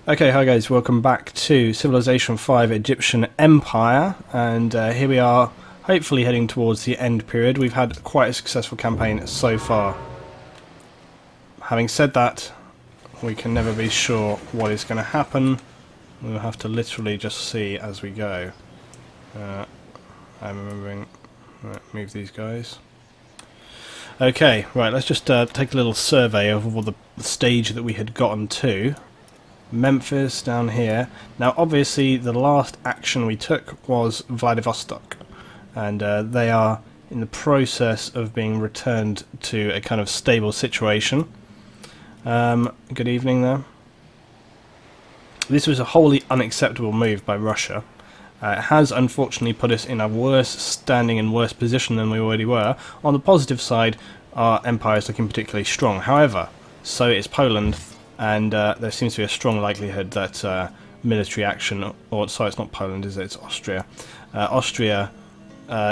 Okay, hi guys, welcome back to Civilization V Egyptian Empire, and here we are, hopefully heading towards the end period. We've had quite a successful campaign so far. Having said that, we can never be sure what is going to happen. We'll have to literally just see as we go. I'm remembering... Right, move these guys. Okay, right, let's just take a little survey of the stage that we had gotten to. Memphis down here. Now obviously the last action we took was Vladivostok, and they are in the process of being returned to a kind of stable situation. Good evening there. This was a wholly unacceptable move by Russia. It has unfortunately put us in a worse standing and worse position than we already were. On the positive side, our empire is looking particularly strong. However, so is Poland. And there seems to be a strong likelihood that military action, or sorry, it's not Poland, is it? It's Austria. Austria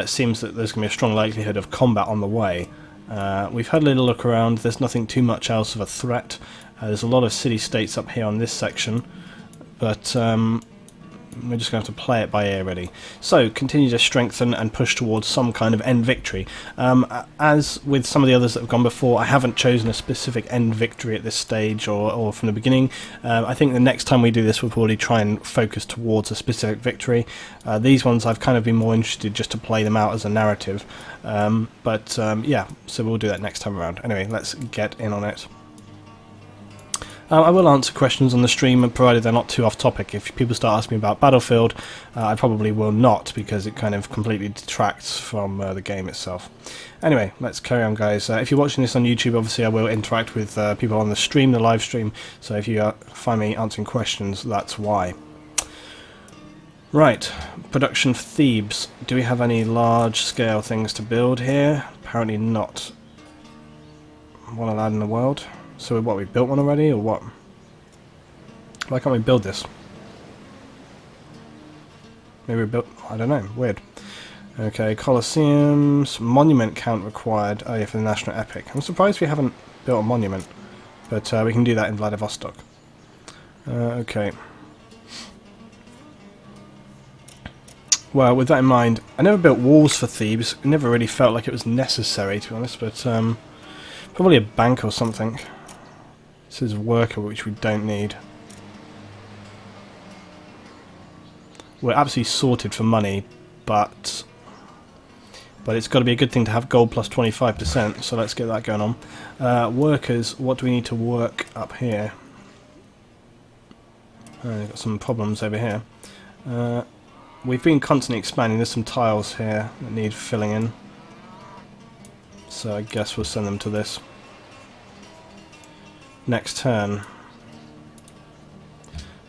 seems that there's going to be a strong likelihood of combat on the way. We've had a little look around. There's nothing too much else of a threat. There's a lot of city-states up here on this section, but we're just going to have to play it by ear, really. So, continue to strengthen and push towards some kind of end victory. As with some of the others that have gone before, I haven't chosen a specific end victory at this stage or from the beginning. I think the next time we do this, we'll probably try and focus towards a specific victory. These ones I've kind of been more interested just to play them out as a narrative. Yeah, so we'll do that next time around. Anyway, let's get in on it. I will answer questions on the stream, provided they're not too off topic. If people start asking me about Battlefield, I probably will not, because it kind of completely detracts from the game itself. Anyway, let's carry on, guys. If you're watching this on YouTube, obviously I will interact with people on the stream, the live stream, so if you find me answering questions, that's why. Right, production for Thebes. Do we have any large-scale things to build here? Apparently not. One allowed in the world. So what, we built one already, or what? Why can't we build this? Maybe we built... I don't know, weird. Okay, Colosseums, monument count required. Oh yeah, for the national epic. I'm surprised we haven't built a monument, but we can do that in Vladivostok. Okay. Well, with that in mind, I never built walls for Thebes. It never really felt like it was necessary, to be honest, but probably a bank or something. This is a worker, which we don't need. We're absolutely sorted for money, but it's got to be a good thing to have gold plus 25%, so let's get that going on. Workers, what do we need to work up here? We've got some problems over here. We've been constantly expanding. There's some tiles here that need filling in, so I guess we'll send them to this. Next turn.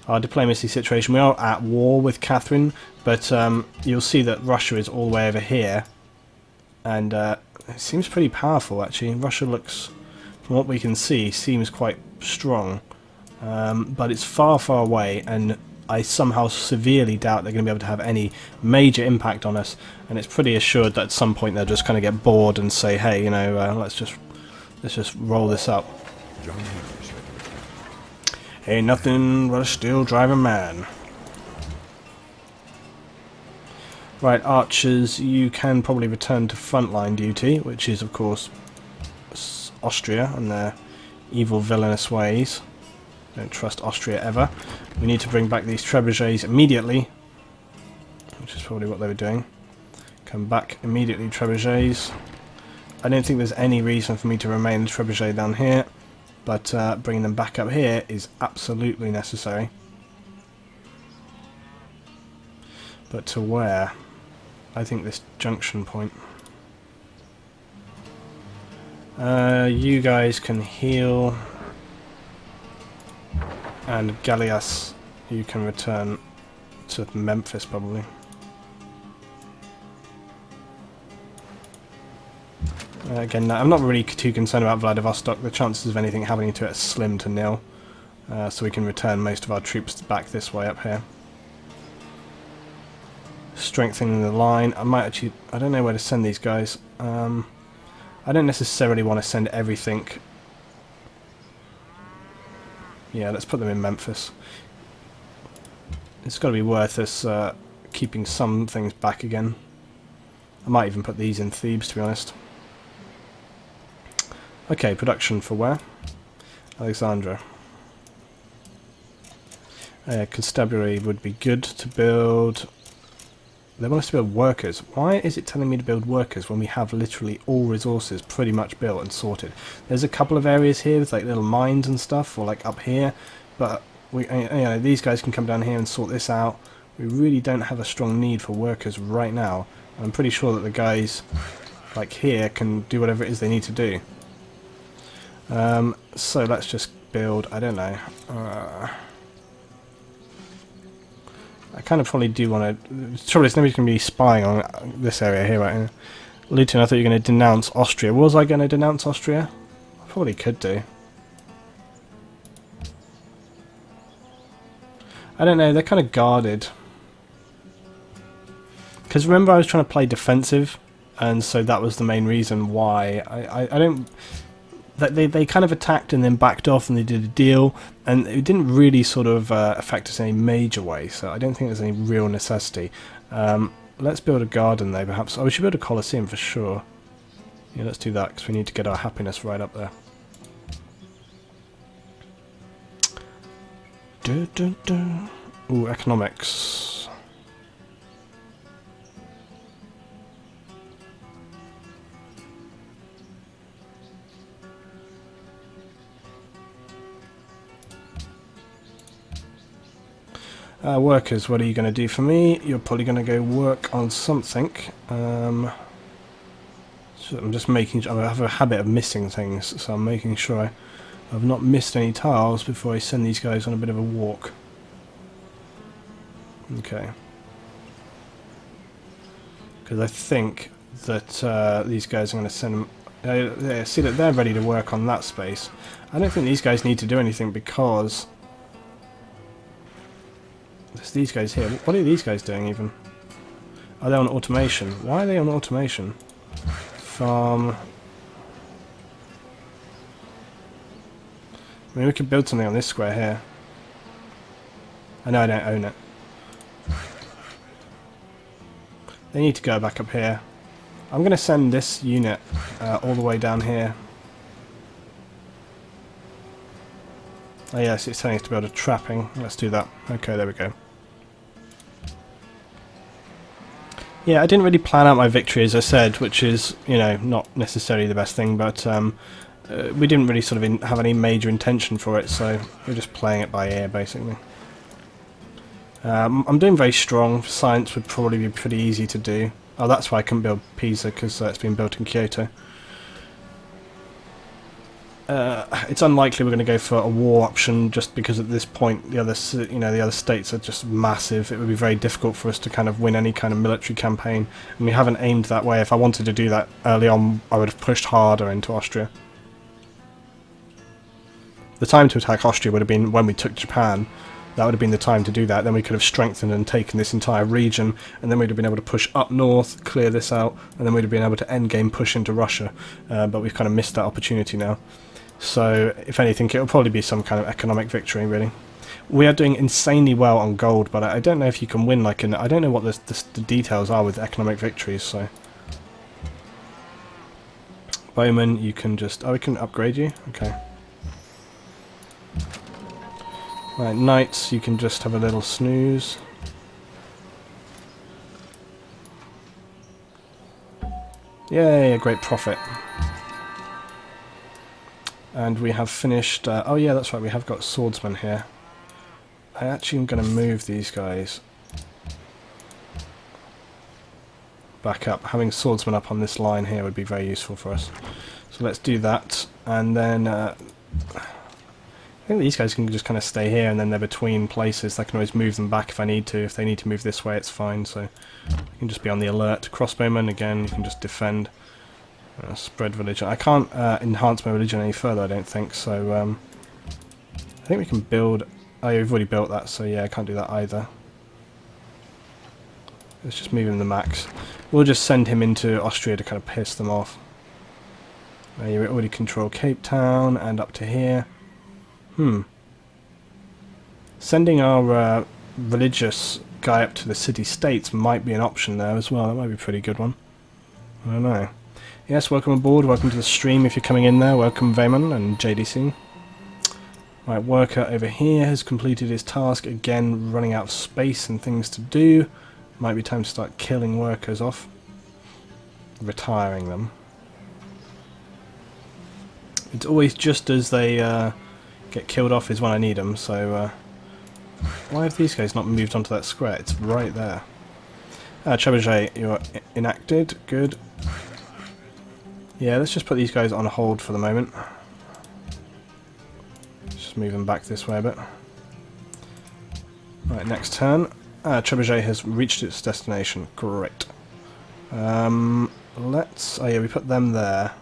Our diplomacy situation. We are at war with Catherine, but you'll see that Russia is all the way over here, and it seems pretty powerful actually. Russia looks, from what we can see, seems quite strong, but it's far, far away, and I somehow severely doubt they're going to be able to have any major impact on us, and it's pretty assured that at some point they'll just kind of get bored and say, hey, you know, let's just roll this up. Ain't nothing but a steel driving man. Right, archers, you can probably return to frontline duty, which is of course Austria and their evil villainous ways. Don't trust Austria ever. We need to bring back these trebuchets immediately, which is probably what they were doing. Come back immediately, trebuchets. I don't think there's any reason for me to remain the trebuchet down here, but bringing them back up here is absolutely necessary. But to where? I think this junction point. You guys can heal, and Gallias, you can return to Memphis probably. Again, I'm not really too concerned about Vladivostok. The chances of anything happening to it are slim to nil, so we can return most of our troops back this way up here. Strengthening the line. I might actually... I don't know where to send these guys. I don't necessarily want to send everything Yeah, let's put them in Memphis. It's got to be worth us keeping some things back again. I might even put these in Thebes, to be honest. Okay, production for where? Alexandria. Constabulary would be good to build. They want us to build workers. Why is it telling me to build workers when we have literally all resources pretty much built and sorted? There's a couple of areas here with like little mines and stuff, or like up here, but we, you know, these guys can come down here and sort this out. We really don't have a strong need for workers right now. I'm pretty sure that the guys like here can do whatever it is they need to do. So let's just build, I don't know, I kind of probably do want to, the trouble is nobody's going to be spying on this area here right now. Luetin, I thought you were going to denounce Austria. Was I going to denounce Austria? I probably could do. I don't know, they're kind of guarded. Because remember I was trying to play defensive, and so that was the main reason why. I don't... They kind of attacked and then backed off and they did a deal, and it didn't really sort of affect us in any major way, so I don't think there's any real necessity. Let's build a garden though, perhaps. Oh, we should build a Colosseum for sure. Yeah, let's do that, because we need to get our happiness right up there. Ooh, economics. Workers, what are you going to do for me? You're probably going to go work on something. So I'm just making sure, I have a habit of missing things, so I'm making sure I've not missed any tiles before I send these guys on a bit of a walk. Okay. Because I think that these guys are going to send them... yeah, see that they're ready to work on that space. I don't think these guys need to do anything because... there's these guys here. What are these guys doing even? Are they on automation? Why are they on automation? Farm... I mean, we could build something on this square here. I know I don't own it. They need to go back up here. I'm going to send this unit all the way down here. Oh yes, it's telling us to build a trapping. Let's do that. Okay, there we go. Yeah, I didn't really plan out my victory, as I said, which is, you know, not necessarily the best thing, but we didn't really sort of have any major intention for it, so we're just playing it by ear, basically. I'm doing very strong. Science would probably be pretty easy to do. Oh, that's why I couldn't build Pisa, because it's been built in Kyoto. It's unlikely we're going to go for a war option, just because at this point the other states are just massive. It would be very difficult for us to kind of win any kind of military campaign, and we haven't aimed that way. If I wanted to do that early on, I would have pushed harder into Austria. The time to attack Austria would have been when we took Japan. That would have been the time to do that. Then we could have strengthened and taken this entire region, and then we'd have been able to push up north, clear this out, and then we'd have been able to endgame push into Russia. But we've kind of missed that opportunity now. So, if anything, it will probably be some kind of economic victory, really. We are doing insanely well on gold, but I don't know if you can win like an... I don't know what the details are with economic victories, so... Bowman, you can just... Oh, we can upgrade you? Okay. Right, knights, you can just have a little snooze. Yay, a great profit. And we have finished... oh yeah, that's right, we have got swordsmen here. I actually am going to move these guys back up. Having swordsmen up on this line here would be very useful for us. So let's do that, and then... I think these guys can just kind of stay here, and then they're between places. I can always move them back if I need to. If they need to move this way, it's fine. So you can just be on the alert. Crossbowmen, again, you can just defend. Spread religion. I can't enhance my religion any further, I don't think. So I think we can build... Oh, yeah, we've already built that, so yeah, I can't do that either. Let's just move him the max. We'll just send him into Austria to kind of piss them off. You already control Cape Town and up to here. Sending our religious guy up to the city-states might be an option there as well. That might be a pretty good one. I don't know. Yes, welcome aboard. Welcome to the stream if you're coming in there. Welcome Vayman and JDC. Right, worker over here has completed his task. Again, running out of space and things to do. Might be time to start killing workers off. Retiring them. It's always just as they get killed off is when I need them, so... why have these guys not moved onto that square? It's right there. Trebuchet, you're enacted. Good. Yeah, let's just put these guys on hold for the moment. Just move them back this way a bit. Right, next turn. Trebuchet has reached its destination. Great. Let's... oh yeah, we put them there.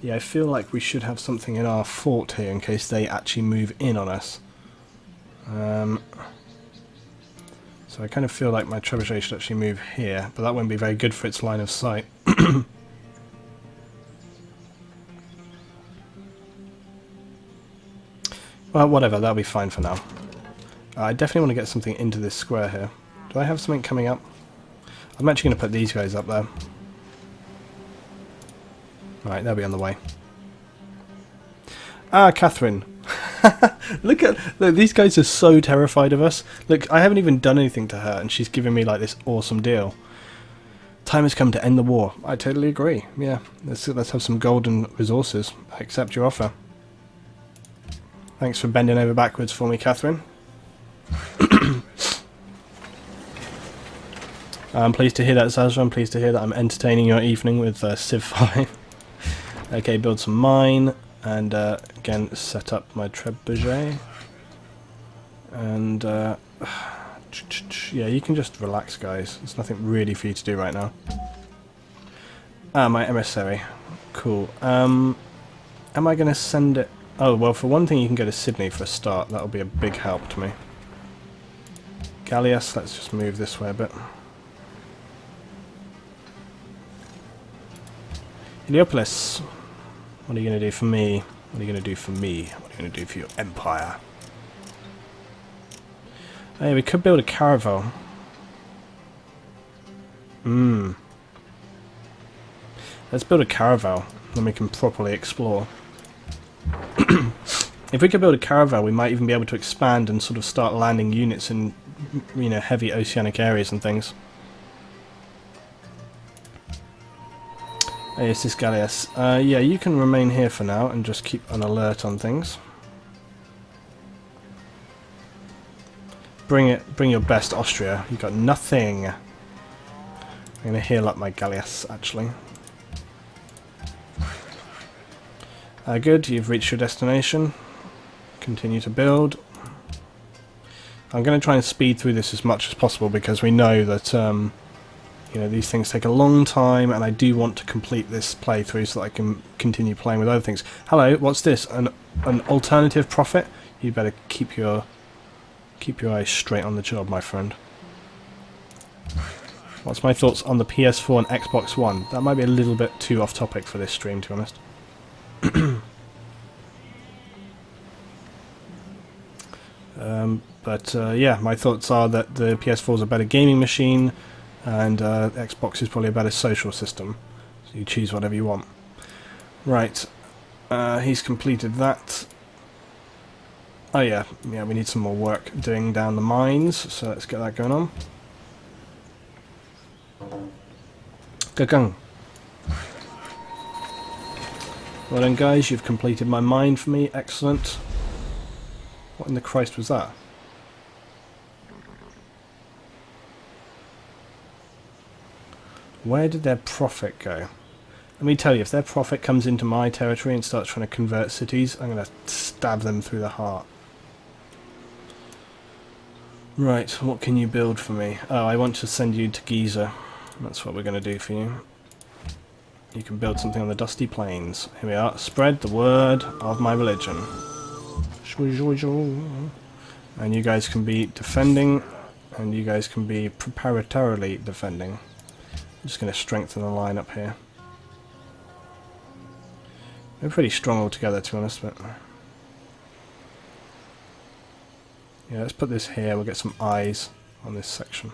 Yeah, I feel like we should have something in our fort here in case they actually move in on us. So I kind of feel like my trebuchet should actually move here, but that won't be very good for its line of sight. Well, whatever, that'll be fine for now. I definitely want to get something into this square here. Do I have something coming up? I'm actually going to put these guys up there. Right, they'll be on the way. Ah, Catherine. Look, these guys are so terrified of us. Look, I haven't even done anything to her, and she's giving me like this awesome deal. Time has come to end the war. I totally agree. Yeah, let's have some golden resources. I accept your offer. Thanks for bending over backwards for me, Catherine. I'm pleased to hear that, Zazra. I'm pleased to hear that I'm entertaining your evening with Civ V. Okay, build some mine, and again, set up my trebuchet. And, yeah, you can just relax, guys. There's nothing really for you to do right now. Ah, my emissary. Cool. Am I going to send it... oh, well, for one thing, you can go to Sydney for a start. That'll be a big help to me. Gallius, let's just move this way a bit. Heliopolis, what are you going to do for me? What are you going to do for me? What are you going to do for your empire? Hey, we could build a caravel. Let's build a caravel, then we can properly explore. If we could build a caravel, we might even be able to expand and sort of start landing units in, you know, heavy oceanic areas and things. Hey, it's this Gallius. Yeah, you can remain here for now and just keep an alert on things. Bring your best, Austria. You got nothing. I'm gonna heal up my Gallius, actually. Good, you've reached your destination. Continue to build. I'm going to try and speed through this as much as possible because we know that you know, these things take a long time, and I do want to complete this playthrough so that I can continue playing with other things. Hello, what's this? An alternative profit? You better keep your eyes straight on the job, my friend. What's my thoughts on the PS4 and Xbox One? That might be a little bit too off topic for this stream, to be honest. Yeah, my thoughts are that the PS4 is a better gaming machine, and Xbox is probably a better social system. So you choose whatever you want. Right, he's completed that. Oh yeah, we need some more work doing down the mines, so let's get that going on. Gagung. Well done, guys, you've completed my mine for me. Excellent. What in the Christ was that? Where did their profit go? Let me tell you, if their profit comes into my territory and starts trying to convert cities, I'm going to stab them through the heart. Right, what can you build for me? Oh, I want to send you to Giza. That's what we're going to do for you. You can build something on the Dusty Plains. Here we are. Spread the word of my religion. And you guys can be defending, and you guys can be preparatorily defending. I'm just going to strengthen the line up here. We're pretty strong altogether, to be honest, but... Yeah, let's put this here. We'll get some eyes on this section.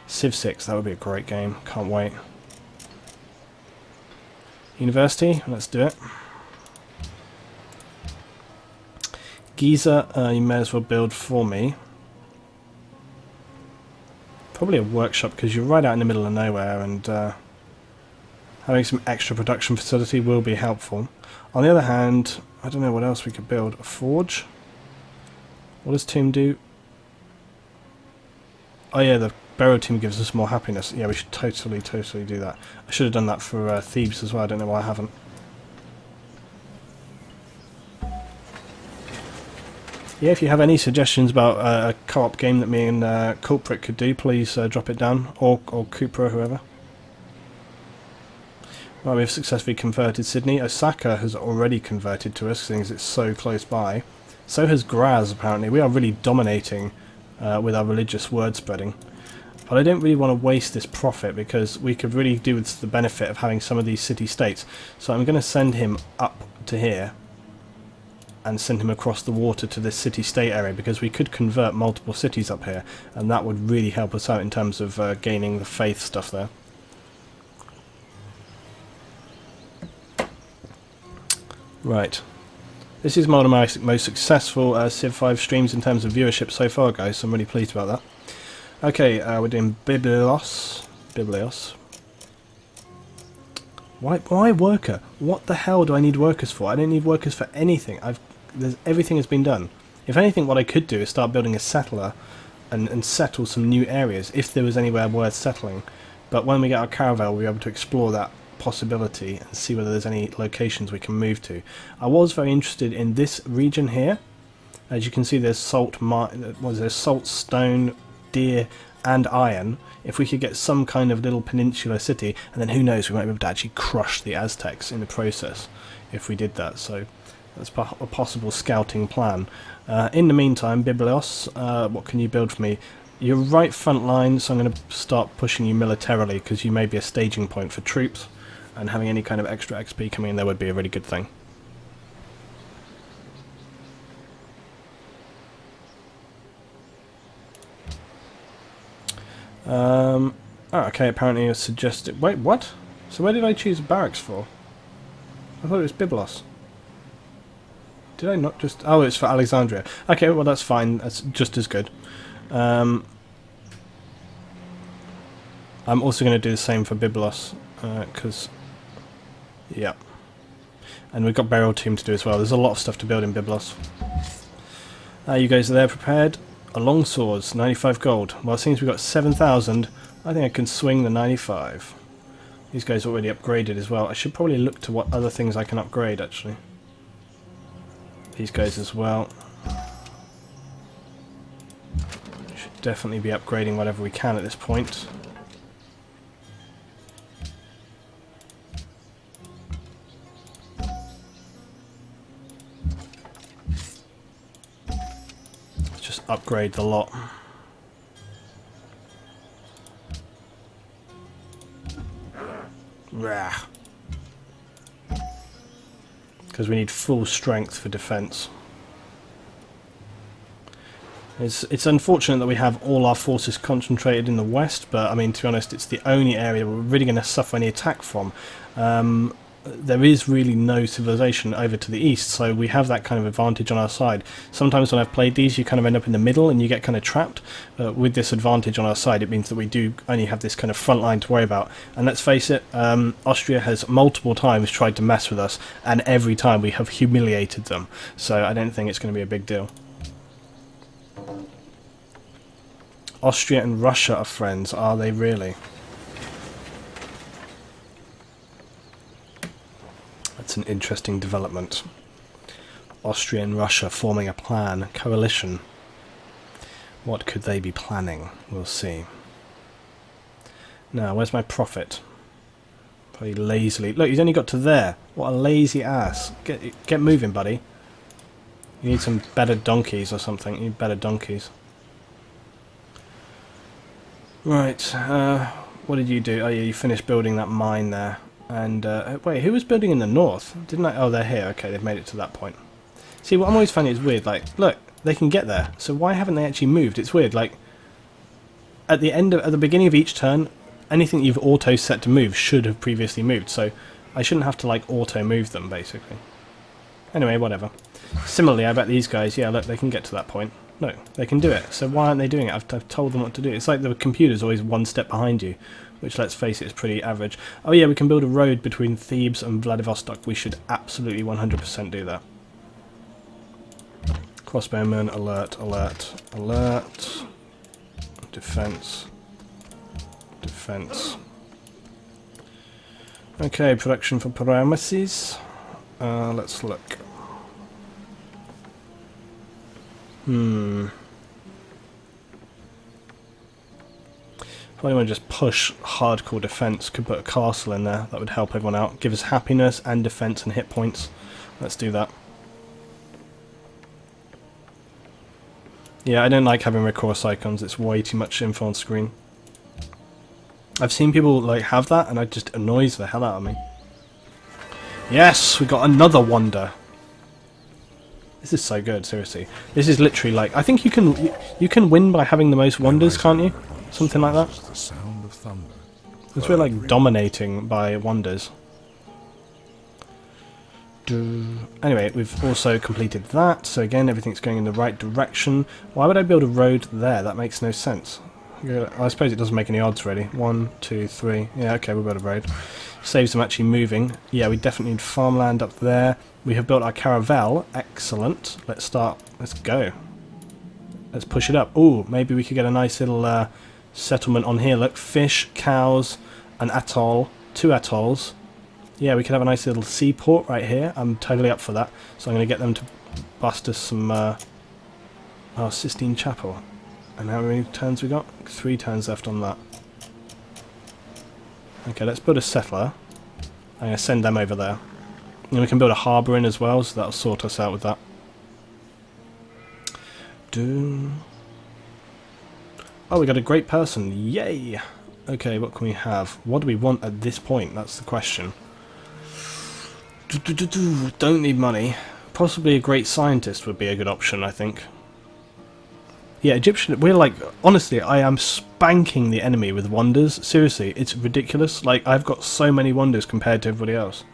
Civ 6, that would be a great game. Can't wait. University, let's do it. Giza, you may as well build for me. Probably a workshop, because you're right out in the middle of nowhere, and having some extra production facility will be helpful. On the other hand, I don't know what else we could build. A forge? What does Tomb do? Oh yeah, the Burial Tomb gives us more happiness. Yeah, we should totally do that. I should have done that for Thebes as well. I don't know why I haven't. Yeah, if you have any suggestions about a co-op game that me and Culprit could do, please drop it down, or Cooper, whoever. Right, we've successfully converted Sydney. Osaka has already converted to us, seeing as it's so close by. So has Graz, apparently. We are really dominating with our religious word spreading. But I don't really want to waste this profit, because we could really do with the benefit of having some of these city-states. So I'm going to send him up to here, and send him across the water to this city-state area, because we could convert multiple cities up here, and that would really help us out in terms of gaining the faith stuff there. Right. This is one of my most successful Civ 5 streams in terms of viewership so far, guys, so I'm really pleased about that. Okay, we're doing Biblios. Why worker? What the hell do I need workers for? I don't need workers for anything. Everything has been done. If anything, what I could do is start building a settler and settle some new areas, if there was anywhere worth settling. But when we get our caravel, we'll be able to explore that possibility and see whether there's any locations we can move to. I was very interested in this region here. As you can see, there's salt, stone, deer, and iron. If we could get some kind of little peninsula city, and then who knows, we might be able to actually crush the Aztecs in the process if we did that. So that's a possible scouting plan. In the meantime, Biblios, what can you build for me? You're right front line, so I'm going to start pushing you militarily, because you may be a staging point for troops, and having any kind of extra XP coming in there would be a really good thing. Oh, okay, apparently it's suggested... Wait, what? So where did I choose barracks for? I thought it was Byblos. Did I not just... Oh, it's for Alexandria. Okay, well that's fine. That's just as good. I'm also going to do the same for Byblos, because... yeah. And we've got Burial Tomb to do as well. There's a lot of stuff to build in Byblos. You guys are there prepared? A long swords, 95 gold. Well, it seems we've got 7,000. I think I can swing the 95. These guys are already upgraded as well. I should probably look to what other things I can upgrade, actually. These guys as well. Should definitely be upgrading whatever we can at this point. Upgrade the lot. Because we need full strength for defense. It's unfortunate that we have all our forces concentrated in the west, but I mean, to be honest, it's the only area we're really going to suffer any attack from. There is really no civilization over to the east, so we have that kind of advantage on our side. Sometimes when I've played these, you kind of end up in the middle and you get kind of trapped. With this advantage on our side, it means that we do only have this kind of front line to worry about. And let's face it, Austria has multiple times tried to mess with us, and every time we have humiliated them. So I don't think it's going to be a big deal. Austria and Russia are friends, are they really? That's an interesting development. Austria and Russia forming a plan, coalition. What could they be planning? We'll see. Now, where's my prophet? Probably lazily. Look, he's only got to there. What a lazy ass. Get moving, buddy. You need some better donkeys or something. You need better donkeys. Right, what did you do? Oh yeah, you finished building that mine there. And, wait, who was building in the north? Didn't I? Oh, they're here. Okay, they've made it to that point. See, what I'm always finding is weird. Like, look, they can get there. So why haven't they actually moved? It's weird. Like, at the beginning of each turn, anything you've auto set to move should have previously moved. So I shouldn't have to like auto move them basically. Anyway, whatever. Similarly, I bet these guys, yeah, look, they can get to that point. No, they can do it. So why aren't they doing it? I've told them what to do. It's like the computer's always one step behind you, which, let's face it, is pretty average. Oh yeah, we can build a road between Thebes and Vladivostok. We should absolutely 100% do that. Crossbowmen, alert, alert, alert. Defense. Defense. Okay, production for parameses. Let's look. Probably want to just push hardcore defense. Could put a castle in there. That would help everyone out. Give us happiness and defense and hit points. Let's do that. Yeah, I don't like having recourse icons. It's way too much info on screen. I've seen people like have that, and it just annoys the hell out of me. Yes, we got another wonder. This is so good, seriously. This is literally like, I think you can win by having the most wonders, can't you? Something like that. Because we're like dominating by wonders. Anyway, we've also completed that, so again everything's going in the right direction. Why would I build a road there? That makes no sense. I suppose it doesn't make any odds really. 1, 2, 3. Yeah, okay, we'll build a road. Saves them actually moving. Yeah, we definitely need farmland up there. We have built our caravel. Excellent. Let's start. Let's go. Let's push it up. Ooh, maybe we could get a nice little settlement on here. Look, fish, cows, an atoll. 2 atolls. Yeah, we could have a nice little seaport right here. I'm totally up for that. So I'm going to get them to bust us some... Sistine Chapel. And how many turns we got? 3 turns left on that. Okay, let's build a settler. I'm going to send them over there. And we can build a harbour in as well, so that'll sort us out with that. Oh, we got a great person. Yay! Okay, what can we have? What do we want at this point? That's the question. Don't need money. Possibly a great scientist would be a good option, I think. Yeah, Egyptian, we're like, honestly, I am spanking the enemy with wonders. Seriously, it's ridiculous. Like, I've got so many wonders compared to everybody else.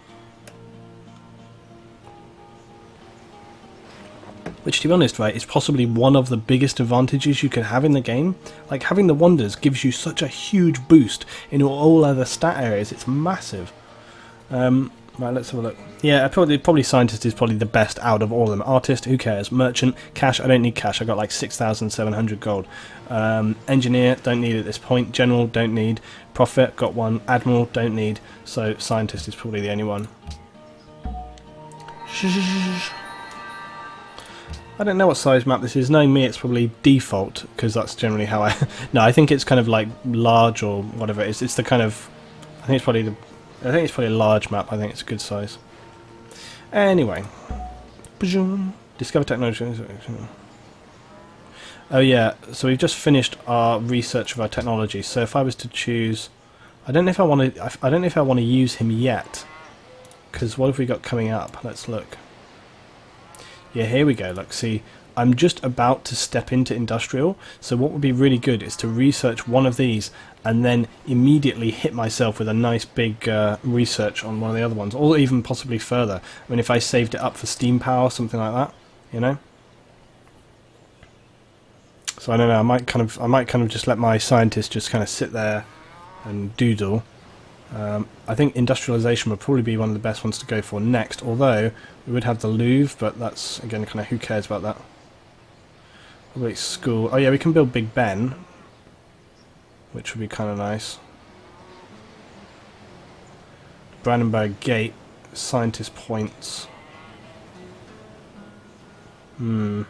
Which, to be honest, right, is possibly one of the biggest advantages you can have in the game. Like, having the wonders gives you such a huge boost in all other stat areas. It's massive. Right, let's have a look. Yeah, probably scientist is probably the best out of all of them. Artist, who cares? Merchant, cash, I don't need cash. I got like 6,700 gold. Engineer, don't need at this point. General, don't need. Prophet, got 1. Admiral, don't need. So scientist is probably the only one. I don't know what size map this is. Knowing me, it's probably default, because that's generally how I... No, I think it's kind of like large or whatever it is. It's the kind of... I think it's probably a large map. I think it's a good size. Anyway. Discover technology. Oh yeah, so we've just finished our research of our technology. So if I was to choose... I don't know if I want to use him yet. Because what have we got coming up? Let's look. Yeah, here we go. Look, see, I'm just about to step into industrial, so what would be really good is to research one of these and then immediately hit myself with a nice big research on one of the other ones, or even possibly further. I mean, if I saved it up for steam power, something like that, you know. So I don't know. I might kind of just let my scientists just kind of sit there and doodle. I think industrialization would probably be one of the best ones to go for next, although we would have the Louvre, but that's, again, kind of who cares about that. Wait, school. Oh yeah, we can build Big Ben, which would be kind of nice. Brandenburg Gate, scientist points. We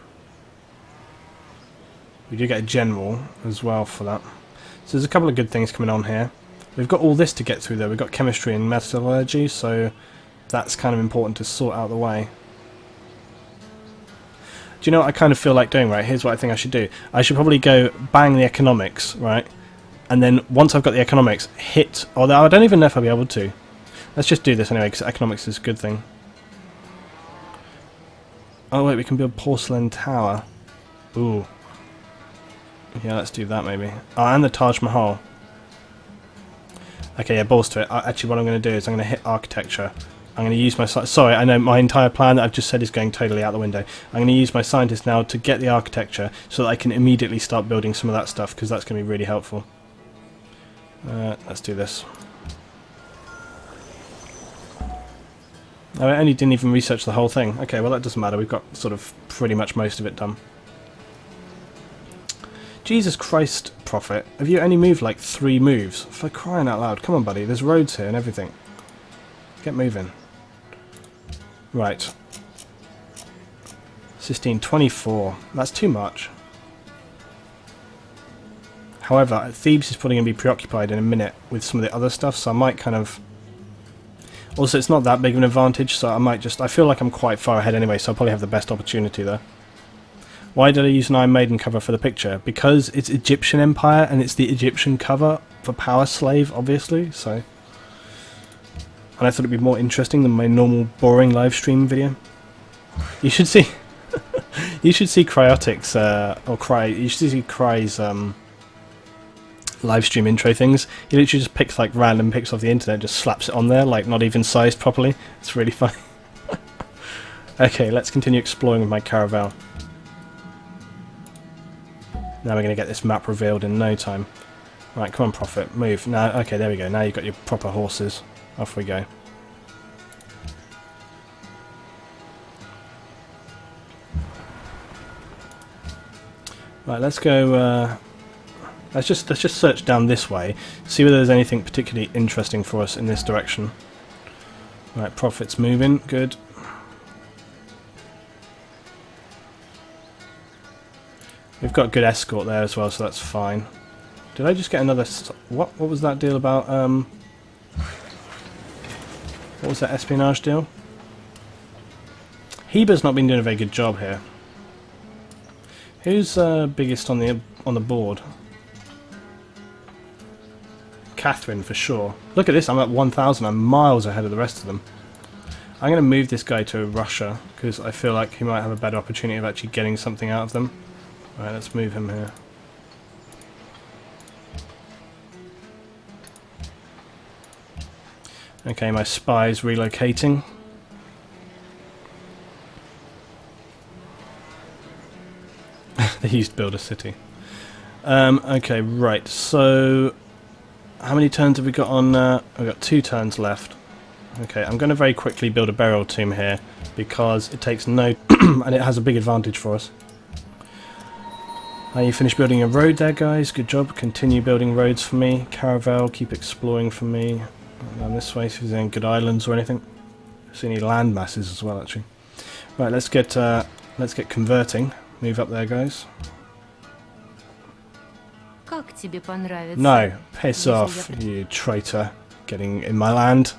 do get a general as well for that. So there's a couple of good things coming on here. We've got all this to get through though. We've got chemistry and metallurgy, so that's kind of important to sort out the way. Do you know what I kind of feel like doing, right? Here's what I think I should do. I should probably go bang the economics, right? And then once I've got the economics, hit... Although I don't even know if I'll be able to. Let's just do this anyway, because economics is a good thing. Oh wait, we can build porcelain tower. Ooh. Yeah, let's do that maybe. Oh, and the Taj Mahal. Okay, yeah, balls to it. Actually, what I'm going to do is I'm going to hit architecture. I'm going to use my... Sorry, I know my entire plan that I've just said is going totally out the window. I'm going to use my scientist now to get the architecture so that I can immediately start building some of that stuff, because that's going to be really helpful. Let's do this. Oh, I only didn't even research the whole thing. Okay, well that doesn't matter. We've got sort of pretty much most of it done. Jesus Christ, Prophet. Have you only moved like 3 moves? For crying out loud. Come on, buddy. There's roads here and everything. Get moving. Right. 1624. That's too much. However, Thebes is probably going to be preoccupied in a minute with some of the other stuff, so I might kind of... Also, it's not that big of an advantage, so I might just... I feel like I'm quite far ahead anyway, so I'll probably have the best opportunity there. Why did I use an Iron Maiden cover for the picture? Because it's Egyptian Empire, and it's the Egyptian cover for Power Slave, obviously, so... And I thought it'd be more interesting than my normal boring live stream video. You should see... you should see Cryotic's, you should see Cry's, live stream intro things. He literally just picks like random pics off the internet, just slaps it on there, like not even sized properly. It's really funny. Okay, let's continue exploring with my caravel. Now we're going to get this map revealed in no time. Right, come on, Prophet, move. Now, okay, there we go. Now you've got your proper horses. Off we go. Right, let's go. Let's just search down this way, see whether there's anything particularly interesting for us in this direction. Right, Prophet's moving. Good. We've got good escort there as well, so that's fine. Did I just get another... What was that deal about... What was that espionage deal? Heber's not been doing a very good job here. Who's biggest on the board? Catherine, for sure. Look at this, I'm at 1,000. I'm miles ahead of the rest of them. I'm going to move this guy to Russia, because I feel like he might have a better opportunity of actually getting something out of them. Right, let's move him here. Okay, my spy's relocating. They used to build a city. Okay, right, so... How many turns have we got on... We've got 2 turns left. Okay, I'm going to very quickly build a burial tomb here, because it takes no... and it has a big advantage for us. You finished building a road there, guys. Good job. Continue building roads for me. Caravel, keep exploring for me. Down this way, see if there's any good islands or anything. See any land masses as well, actually. Right, let's get converting. Move up there, guys. No, piss off, you traitor. Getting in my land.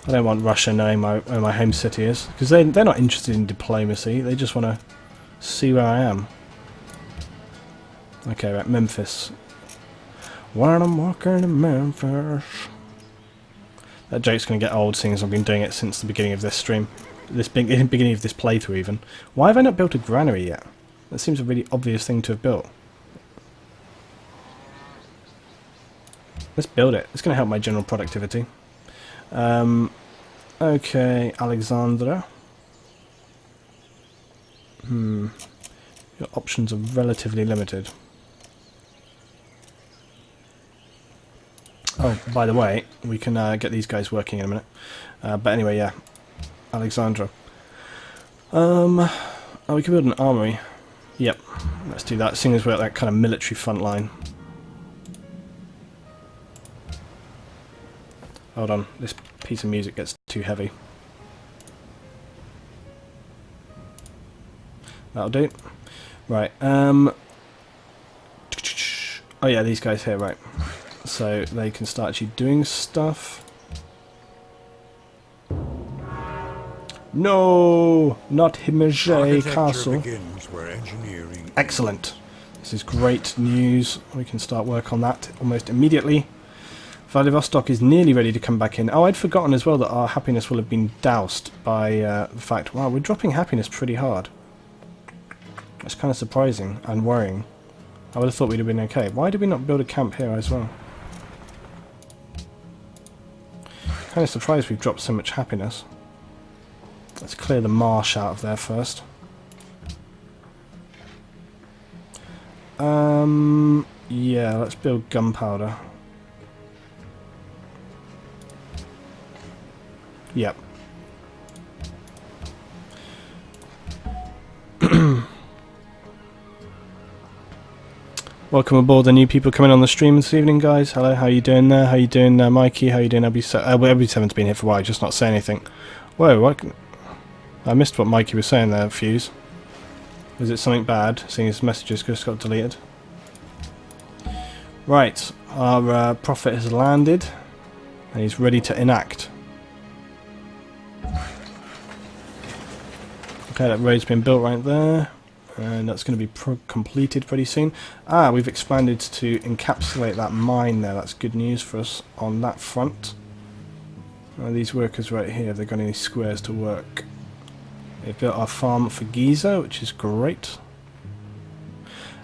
I don't want Russia knowing where my home city is, because they're not interested in diplomacy. They just want to see where I am. Okay, right, Memphis. When I'm walking in Memphis. That joke's going to get old, seeing as I've been doing it since the beginning of this stream. Beginning of this playthrough, even. Why have I not built a granary yet? That seems a really obvious thing to have built. Let's build it. It's going to help my general productivity. Okay, Alexandra. Your options are relatively limited. Oh, by the way, we can get these guys working in a minute. But anyway, yeah. Alexandra. Oh, we can build an armory. Yep, let's do that, seeing as we're at that kind of military front line. Hold on, this piece of music gets too heavy. That'll do. Right, oh yeah, these guys here, right. So they can start actually doing stuff. No, not Himeji Castle. Excellent. This is great news. We can start work on that almost immediately. Vladivostok is nearly ready to come back in. Oh, I'd forgotten as well that our happiness will have been doused by the fact... Wow, we're dropping happiness pretty hard. That's kind of surprising and worrying. I would have thought we'd have been okay. Why did we not build a camp here as well? Kind of surprised we've dropped so much happiness. Let's clear the marsh out of there first. Yeah, let's build gunpowder. Yep. Welcome aboard the new people coming on the stream this evening, guys. Hello, how you doing there? How you doing there, Mikey? How you doing? LB7's been here for a while, just not say anything. Whoa, what? I missed what Mikey was saying there, Fuse. Was it something bad, seeing his messages just got deleted? Right, our prophet has landed, and he's ready to enact. Okay, that road's been built right there, and that's going to be completed pretty soon. Ah, we've expanded to encapsulate that mine there. That's good news for us on that front. These workers right here, have they got any squares to work? They've built our farm for Giza, which is great.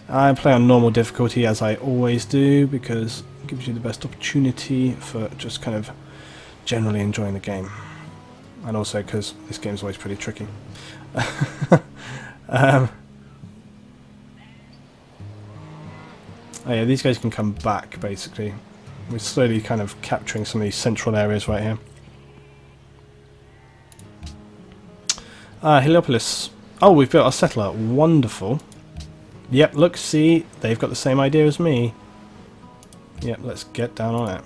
I play on normal difficulty as I always do, because it gives you the best opportunity for just kind of generally enjoying the game. And also because this game's always pretty tricky. Oh yeah, these guys can come back basically. We're slowly kind of capturing some of these central areas right here. Heliopolis. Oh, we've built our settler. Wonderful. Yep, look, see, they've got the same idea as me. Yep, let's get down on it.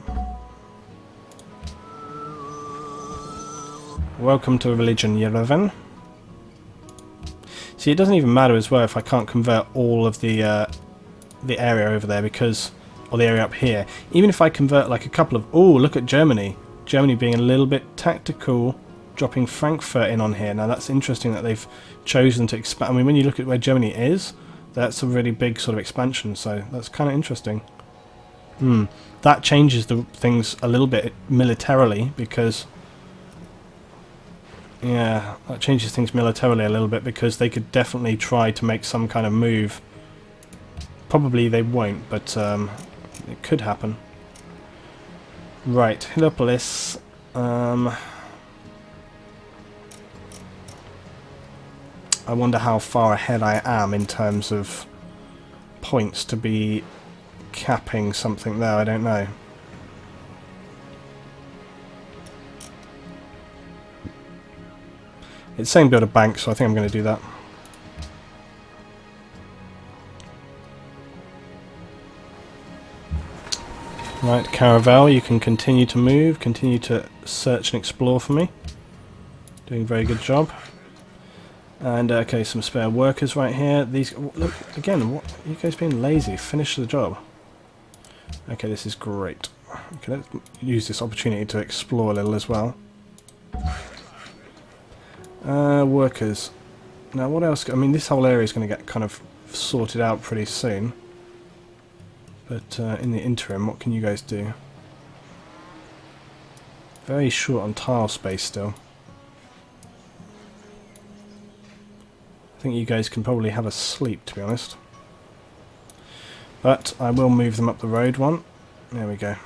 Welcome to Religion, Yerevan. See, it doesn't even matter as well if I can't convert all of the area over there, because, or the area up here. Even if I convert like a couple of... Oh, look at Germany. Germany being a little bit tactical, dropping Frankfurt in on here. Now that's interesting that they've chosen to expand. I mean, when you look at where Germany is, that's a really big sort of expansion, so that's kind of interesting. That changes the things a little bit militarily, because... Yeah, that changes things militarily a little bit, because they could definitely try to make some kind of move. Probably they won't, but it could happen. Right, Heliopolis. I wonder how far ahead I am in terms of points to be capping something there, I don't know. It's saying build a bank, so I think I'm going to do that. Right, Caravel, you can continue to move, continue to search and explore for me. Doing a very good job. And okay, some spare workers right here. These, look again. What, you guys being lazy? Finish the job. Okay, this is great. Okay, let's use this opportunity to explore a little as well. Workers. Now, what else? I mean, this whole area is going to get kind of sorted out pretty soon. But in the interim, what can you guys do? Very short on tile space still. I think you guys can probably have a sleep, to be honest. But I will move them up the road one. There we go.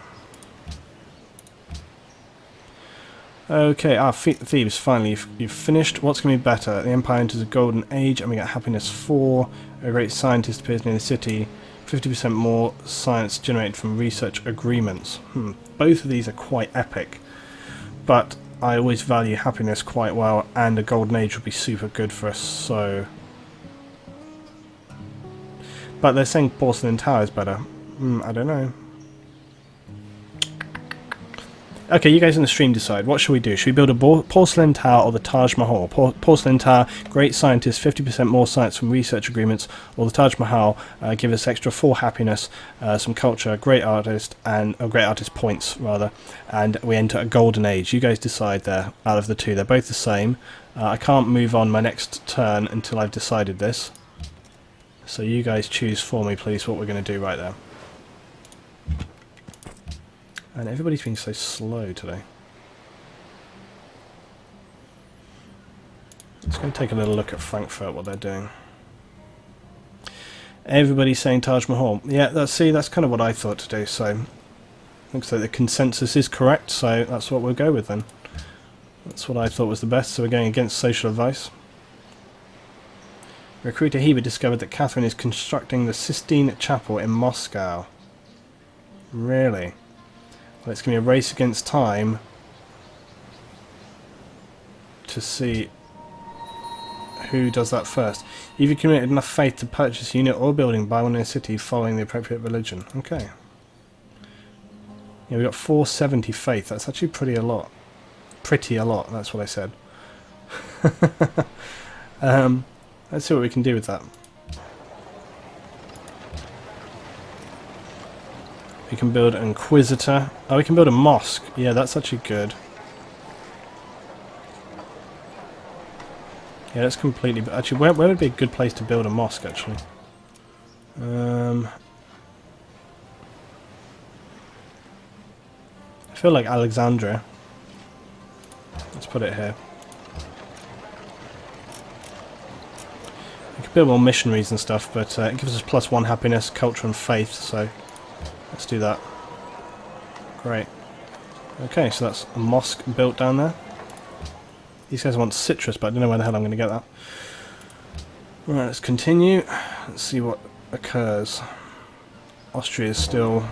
Okay, Thebes, finally, you've finished. What's going to be better? The Empire enters a golden age, and we got happiness 4. A great scientist appears near the city. 50% more science generated from research agreements. Both of these are quite epic. But I always value happiness quite well, and a golden age would be super good for us, so... But they're saying porcelain tower is better. I don't know. Okay, you guys in the stream decide. What should we do? Should we build a porcelain tower or the Taj Mahal? Porcelain tower, great scientist, 50% more science from research agreements, or the Taj Mahal, give us extra 4 happiness, some culture, great artist, and great artist points rather, and we enter a golden age. You guys decide there. Out of the two, they're both the same. I can't move on my next turn until I've decided this. So you guys choose for me, please, what we're going to do right there. And everybody's being so slow today. Let's go take a little look at Frankfurt, what they're doing. Everybody's saying Taj Mahal. Yeah, that's kind of what I thought to do, so looks like the consensus is correct, so that's what we'll go with then. That's what I thought was the best, so we're going against social advice. Recruiter Heber discovered that Catherine is constructing the Sistine Chapel in Moscow. Really? Well, it's going to be a race against time to see who does that first. If you committed enough faith to purchase a unit or building by one in a city following the appropriate religion. Okay. Yeah, we got 470 faith. That's actually pretty a lot. Pretty a lot, that's what I said. Let's see what we can do with that. We can build an Inquisitor. Oh, we can build a mosque. Yeah, that's actually good. Yeah, that's completely... Actually, where would be a good place to build a mosque, actually? I feel like Alexandria. Let's put it here. We could build more missionaries and stuff, but it gives us +1 happiness, culture and faith, so let's do that. Great. Okay, so that's a mosque built down there. These guys want citrus, but I don't know where the hell I'm going to get that. Right, let's continue. Let's see what occurs. Austria is still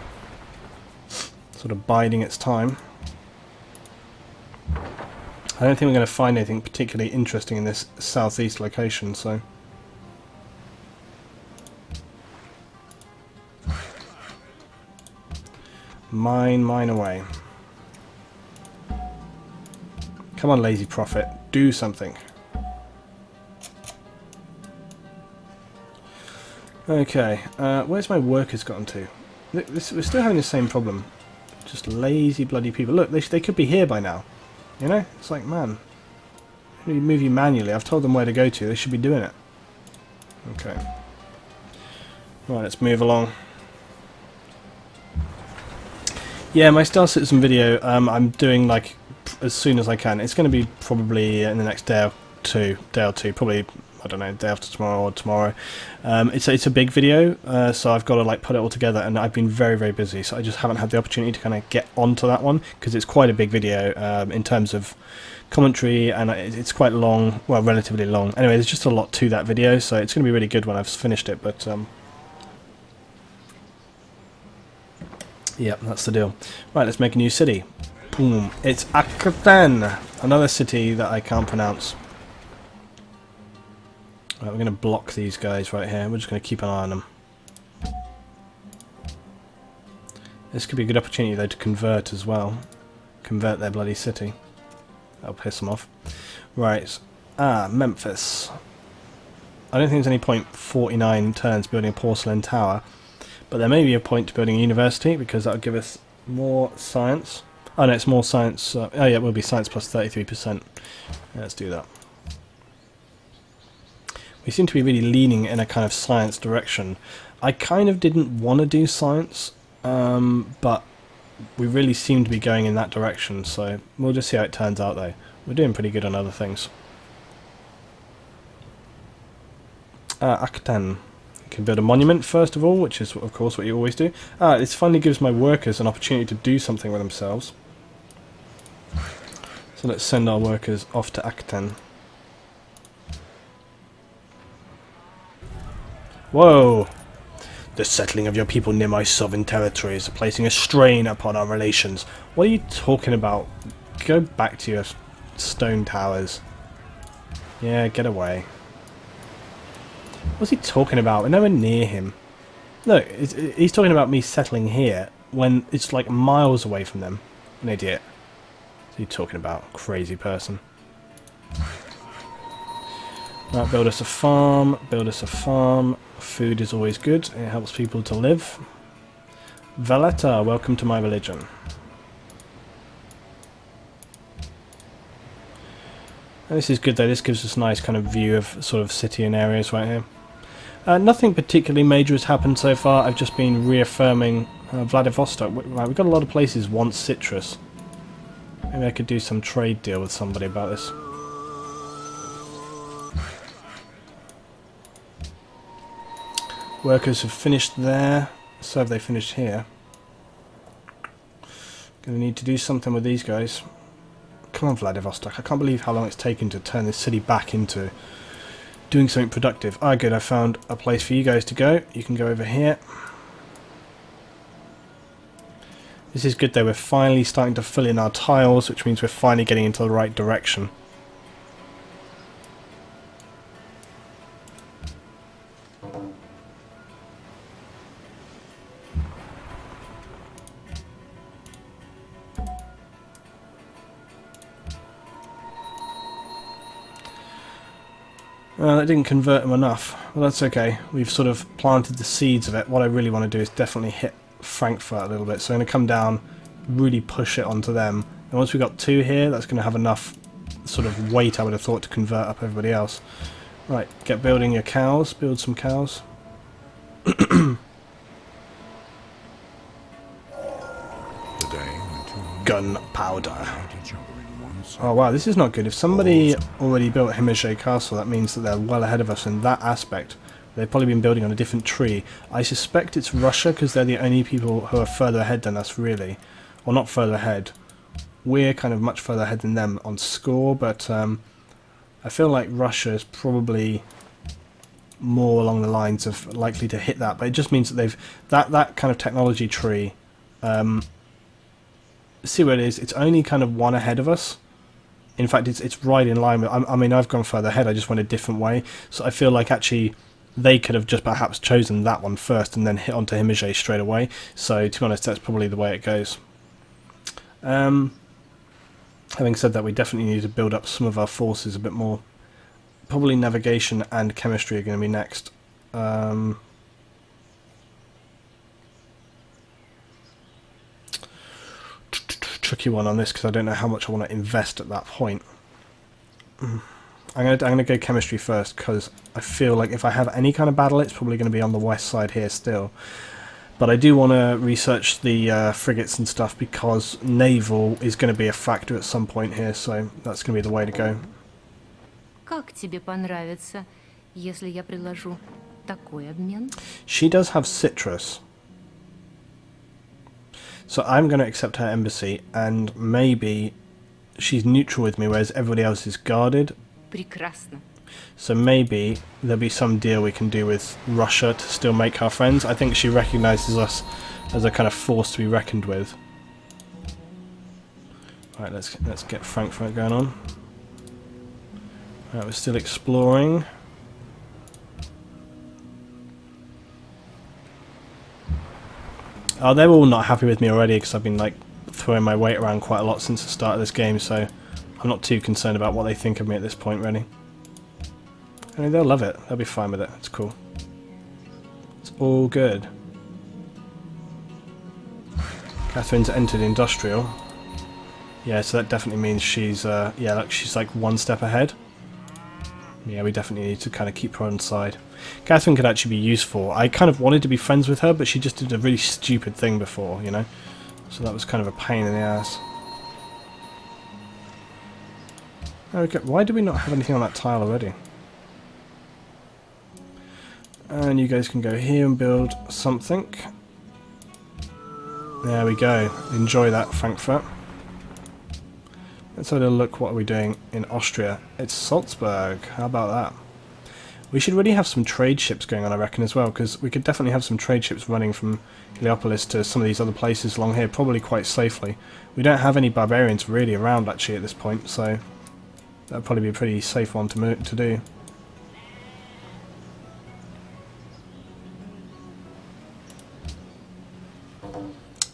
sort of biding its time. I don't think we're going to find anything particularly interesting in this southeast location, so... Mine away. Come on, lazy prophet, do something. Okay, where's my workers gotten to? We're still having the same problem. Just lazy bloody people. Look, they could be here by now. You know? It's like, man. We move you manually. I've told them where to go to. They should be doing it. Okay. Right, let's move along. Yeah, my Star Citizen video, I'm doing like as soon as I can. It's going to be probably in the next day or two, probably, I don't know, day after tomorrow or tomorrow. It's a big video, so I've got to like put it all together, and I've been very, very busy, so I just haven't had the opportunity to kind of get onto that one, because it's quite a big video in terms of commentary, and it's quite long, well, relatively long. Anyway, there's just a lot to that video, so it's going to be really good when I've finished it, but... Yep, that's the deal. Right, let's make a new city. Boom. It's Akatan, another city that I can't pronounce. Right, we're going to block these guys right here. We're just going to keep an eye on them. This could be a good opportunity, though, to convert as well. Convert their bloody city. That'll piss them off. Right. Memphis. I don't think there's any point 49 turns building a porcelain tower. But there may be a point to building a university, because that would give us more science. Oh no, it's more science. Oh yeah, it will be science plus 33%. Yeah, let's do that. We seem to be really leaning in a kind of science direction. I kind of didn't want to do science, but we really seem to be going in that direction, so we'll just see how it turns out though. We're doing pretty good on other things. Akten. Can build a monument first of all, which is of course what you always do. This finally gives my workers an opportunity to do something with themselves. So let's send our workers off to Akten. Whoa! The settling of your people near my sovereign territories are placing a strain upon our relations. What are you talking about? Go back to your stone towers. Yeah, get away. What's he talking about? We're nowhere near him. Look, he's talking about me settling here when it's like miles away from them. An idiot. What's he talking about? Crazy person. Right, build us a farm. Build us a farm. Food is always good. It helps people to live. Valletta, welcome to my religion. And this is good though, this gives us a nice kind of view of sort of city and areas right here. Nothing particularly major has happened so far, I've just been reaffirming Vladivostok. Right, we've got a lot of places want citrus. Maybe I could do some trade deal with somebody about this. Workers have finished there. So have they finished here. Gonna need to do something with these guys. Come on, Vladivostok. I can't believe how long it's taken to turn this city back into doing something productive. Ah, good. I found a place for you guys to go. You can go over here. This is good though, we're finally starting to fill in our tiles, which means we're finally getting into the right direction. Well, that didn't convert them enough, but that's okay. We've sort of planted the seeds of it. What I really want to do is definitely hit Frankfurt a little bit, so I'm going to come down, really push it onto them, and once we've got 2 here, that's going to have enough sort of weight, I would have thought, to convert up everybody else. Right, get building your cows, build some cows. Gunpowder. Oh wow, this is not good. If somebody already built Himage Castle, that means that they're well ahead of us in that aspect. They've probably been building on a different tree. I suspect it's Russia, because they're the only people who are further ahead than us, really. Or not further ahead. We're kind of much further ahead than them on score, but I feel like Russia is probably more along the lines of likely to hit that. But it just means that they've... That kind of technology tree... see where it is. It's only kind of 1 ahead of us. In fact, it's right in line with... I mean, I've gone further ahead. I just went a different way. So I feel like actually... They could have just perhaps chosen that one first and then hit onto Himage straight away. So, to be honest, that's probably the way it goes. Having said that, we definitely need to build up some of our forces a bit more. Probably navigation and chemistry are going to be next. Tricky one on this because I don't know how much I want to invest at that point. I'm gonna go chemistry first because I feel like if I have any kind of battle, it's probably going to be on the west side here still. But I do want to research the frigates and stuff because naval is going to be a factor at some point here, so that's going to be the way to go. Как тебе понравится, если я предложу такой обмен? She does have citrus. So I'm going to accept her embassy, and maybe she's neutral with me, whereas everybody else is guarded. Прекрасно. So maybe there'll be some deal we can do with Russia to still make her friends. I think she recognises us as a kind of force to be reckoned with. Right, let's get Frankfurt going on. Right, we're still exploring. Oh, they're all not happy with me already because I've been like throwing my weight around quite a lot since the start of this game, so I'm not too concerned about what they think of me at this point, really. I mean, they'll love it. They'll be fine with it. It's cool. It's all good. Catherine's entered industrial. Yeah, so that definitely means she's, yeah, look, she's like 1 step ahead. Yeah, we definitely need to kind of keep her on side. Catherine could actually be useful. I kind of wanted to be friends with her, but she just did a really stupid thing before, you know? So that was kind of a pain in the ass. Okay, why do we not have anything on that tile already? And you guys can go here and build something. There we go. Enjoy that, Frankfurt. Let's have a look. What are we doing in Austria? It's Salzburg. How about that? We should really have some trade ships going on, I reckon, as well, because we could definitely have some trade ships running from Heliopolis to some of these other places along here, probably quite safely. We don't have any barbarians really around, actually, at this point, so that would probably be a pretty safe one to do.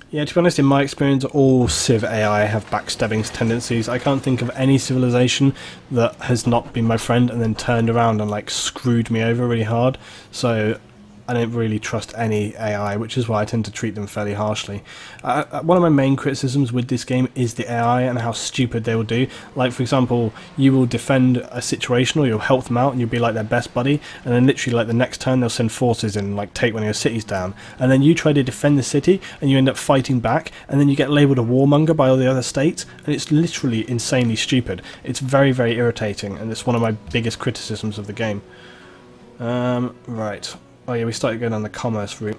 Yeah, to be honest, in my experience, all Civ AI have backstabbing tendencies. I can't think of any civilization that has not been my friend and then turned around and like screwed me over really hard. So I don't really trust any AI, which is why I tend to treat them fairly harshly. One of my main criticisms with this game is the AI and how stupid they will do. Like, for example, you will defend a situation or you'll help them out and you'll be like their best buddy, and then literally like the next turn they'll send forces in and like take one of your cities down, and then you try to defend the city and you end up fighting back, and then you get labelled a warmonger by all the other states, and it's literally insanely stupid. It's very, very irritating, and it's one of my biggest criticisms of the game. Right. Oh yeah, we started going down the commerce route.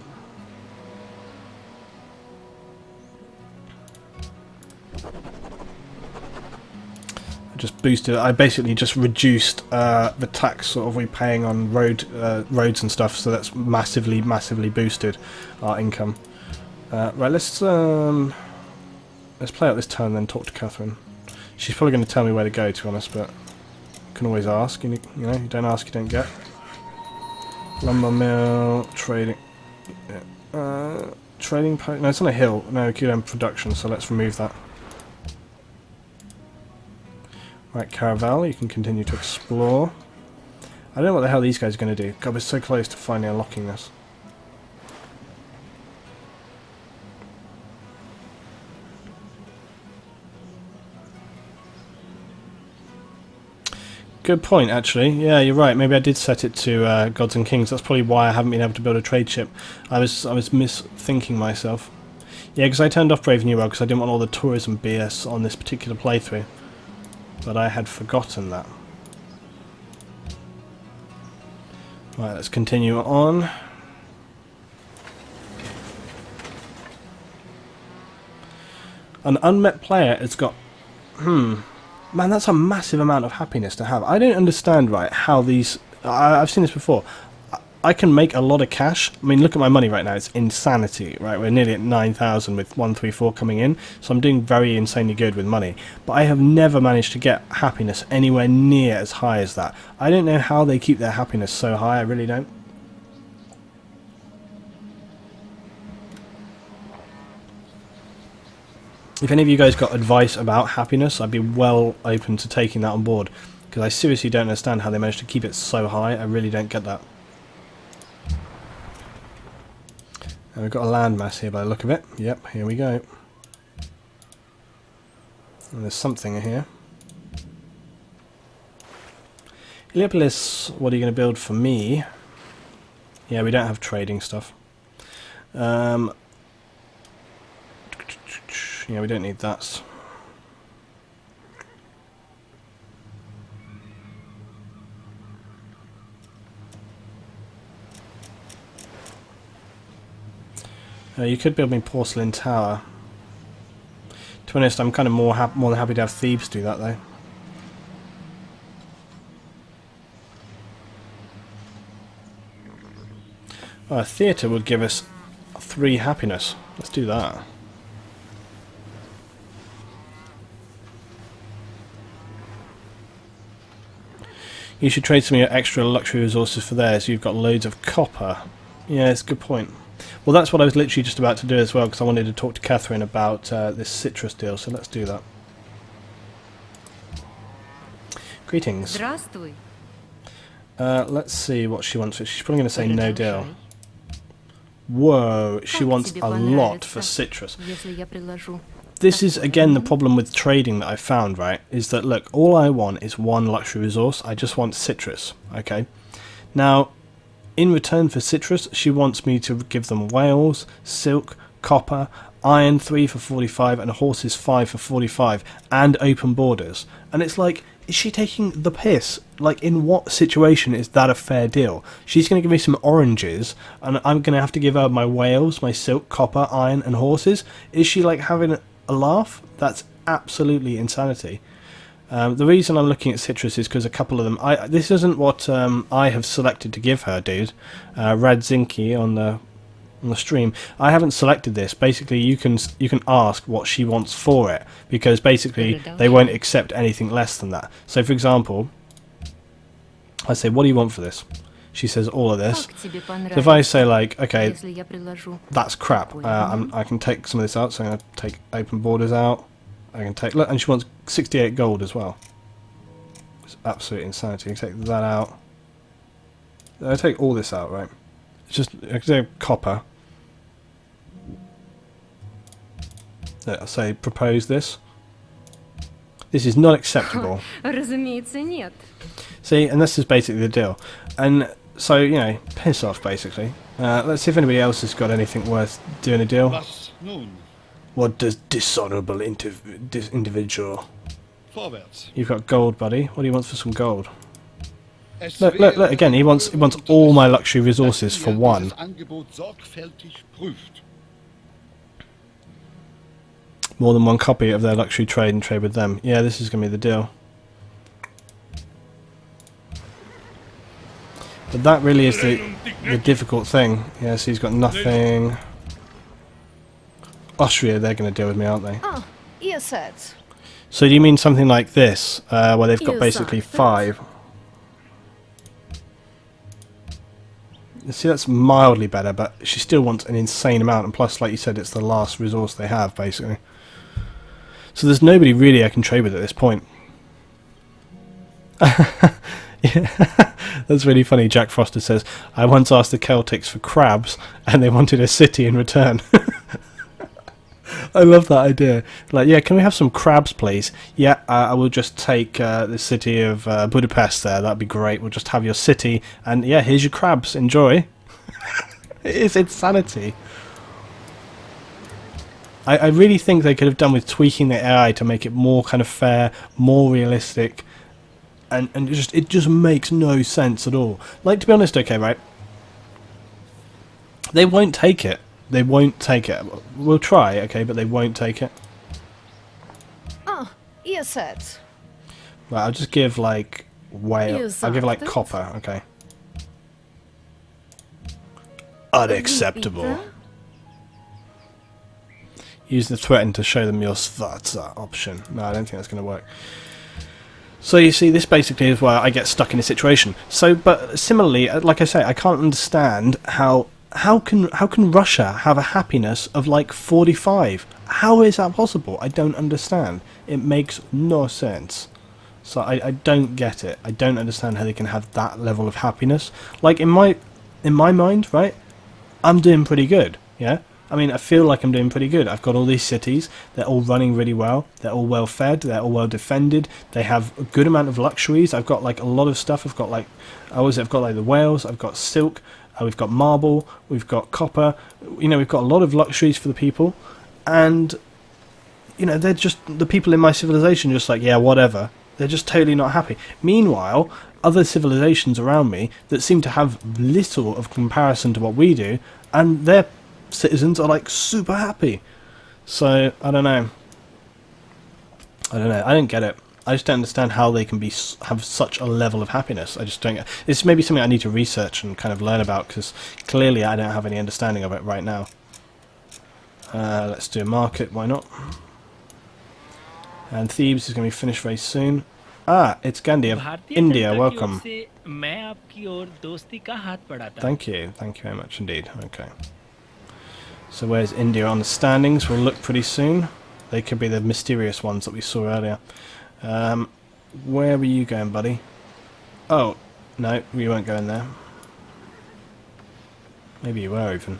I just boosted. I basically just reduced the tax sort of we're paying on roads and stuff, so that's massively boosted our income. Right, let's play out this turn, then talk to Catherine. She's probably going to tell me where to go, to be honest, but you can always ask. You know, you don't ask, you don't get. Lumber mill, trading, trading post. No, it's on a hill. No, QM production. So let's remove that. Right, Caravel, you can continue to explore. I don't know what the hell these guys are going to do. God, we're so close to finally unlocking this. Good point, actually. Yeah, you're right. Maybe I did set it to Gods and Kings. That's probably why I haven't been able to build a trade ship. I was misthinking myself. Yeah, because I turned off Brave New World because I didn't want all the tourism BS on this particular playthrough. But I had forgotten that. Right, let's continue on. An unmet player has got... Man, that's a massive amount of happiness to have. I don't understand, right, how these... I've seen this before. I can make a lot of cash. I mean, look at my money right now. It's insanity, right? We're nearly at 9,000 with 134 coming in. So I'm doing very insanely good with money. But I have never managed to get happiness anywhere near as high as that. I don't know how they keep their happiness so high. I really don't. If any of you guys got advice about happiness, I'd be well open to taking that on board, because I seriously don't understand how they managed to keep it so high. I really don't get that. And we've got a landmass here by the look of it. Yep, here we go. And there's something here. Heliopolis, what are you going to build for me? Yeah, we don't have trading stuff. Yeah, we don't need that. You could build me porcelain tower. To be honest, I'm kind of more than happy to have Thebes do that, though. A theatre would give us 3 happiness. Let's do that. You should trade some of your extra luxury resources for theirs. You've got loads of copper. Yeah, it's a good point. Well, that's what I was literally just about to do as well, because I wanted to talk to Catherine about this citrus deal, so let's do that. Greetings. Здравствуй. Let's see what she wants. She's probably going to say no deal. Whoa, she wants a lot for citrus. This is, again, the problem with trading that I found, right? Is that, look, all I want is 1 luxury resource. I just want citrus, okay? Now, in return for citrus, she wants me to give them whales, silk, copper, iron 3 for 45, and horses 5 for 45, and open borders. And it's like, is she taking the piss? Like, in what situation is that a fair deal? She's going to give me some oranges, and I'm going to have to give her my whales, my silk, copper, iron, and horses? Is she, like, having a laugh? That's absolutely insanity. The reason I'm looking at citrus is because a couple of them... this isn't what I have selected to give her, dude. Radzinski on the stream. I haven't selected this. Basically, you can ask what she wants for it, because basically they won't accept anything less than that. So, for example, I say, what do you want for this? She says all of this. So if I say, like, okay, that's crap, I can take some of this out, so I'm going to take open borders out. I can take, look, and she wants 68 gold as well. It's absolute insanity. I can take that out. I take all this out, right? just copper. I say propose this. This is not acceptable. Разумеется, нет. See, and this is basically the deal. And so, you know, piss off, basically. Let's see if anybody else has got anything worth doing a deal. Was nun? What does dishonourable individual... Vorwärts. You've got gold, buddy. What do you want for some gold? Es Look, look, again, he wants all my luxury resources for one. Das Angebot sorgfältig prüft. More than one copy of their luxury trade and trade with them. Yeah, this is going to be the deal. But that really is the difficult thing. Yeah, so he's got nothing. Austria, they're going to deal with me, aren't they? Ah, ihr seid's. So do you mean something like this, where they've got basically 5? See, that's mildly better, but she still wants an insane amount, and plus, like you said, it's the last resource they have, basically. So there's nobody really I can trade with at this point. Yeah, that's really funny. Jack Foster says, I once asked the Celtics for crabs, and they wanted a city in return. I love that idea. Like, yeah, can we have some crabs, please? Yeah, I will just take the city of Budapest there. That'd be great. We'll just have your city, and yeah, here's your crabs. Enjoy. It's insanity. I really think they could have done with tweaking the AI to make it more kind of fair, more realistic, and it just makes no sense at all. Like, to be honest, okay, right? They won't take it. They won't take it. We'll try, okay, but they won't take it. Ah, ihr seid's. Right, I'll just give like whale. I'll give like Ihr copper, okay. Unacceptable. Use the threaten to show them your Svarza option. No, I don't think that's going to work. So you see, this basically is where I get stuck in a situation. So, but similarly, like I say, I can't understand how can Russia have a happiness of like 45? How is that possible? I don't understand. It makes no sense. So I don't get it. I don't understand how they can have that level of happiness. Like in my mind, right? I'm doing pretty good. Yeah. I mean, I feel like I'm doing pretty good. I've got all these cities. They're all running really well. They're all well fed. They're all well defended. They have a good amount of luxuries. I've got like a lot of stuff. I've got like the whales. I've got silk. We've got marble. We've got copper. You know, we've got a lot of luxuries for the people. And, you know, they're just, the people in my civilization are just like, yeah, whatever. They're just totally not happy. Meanwhile, other civilizations around me that seem to have little of comparison to what we do, and their citizens are like super happy. So I don't know. I don't get it. I just don't understand how they can have such a level of happiness. I just don't get. It's maybe something I need to research and kind of learn about, because clearly I don't have any understanding of it right now. Let's do a market. Why not? And Thebes is going to be finished very soon. Ah, it's Gandhi of India. Welcome. Thank you very much indeed. Okay. So where's India on the standings? Will look pretty soon. They could be the mysterious ones that we saw earlier. Where were you going, buddy? Oh, no, we weren't going there. Maybe you were even.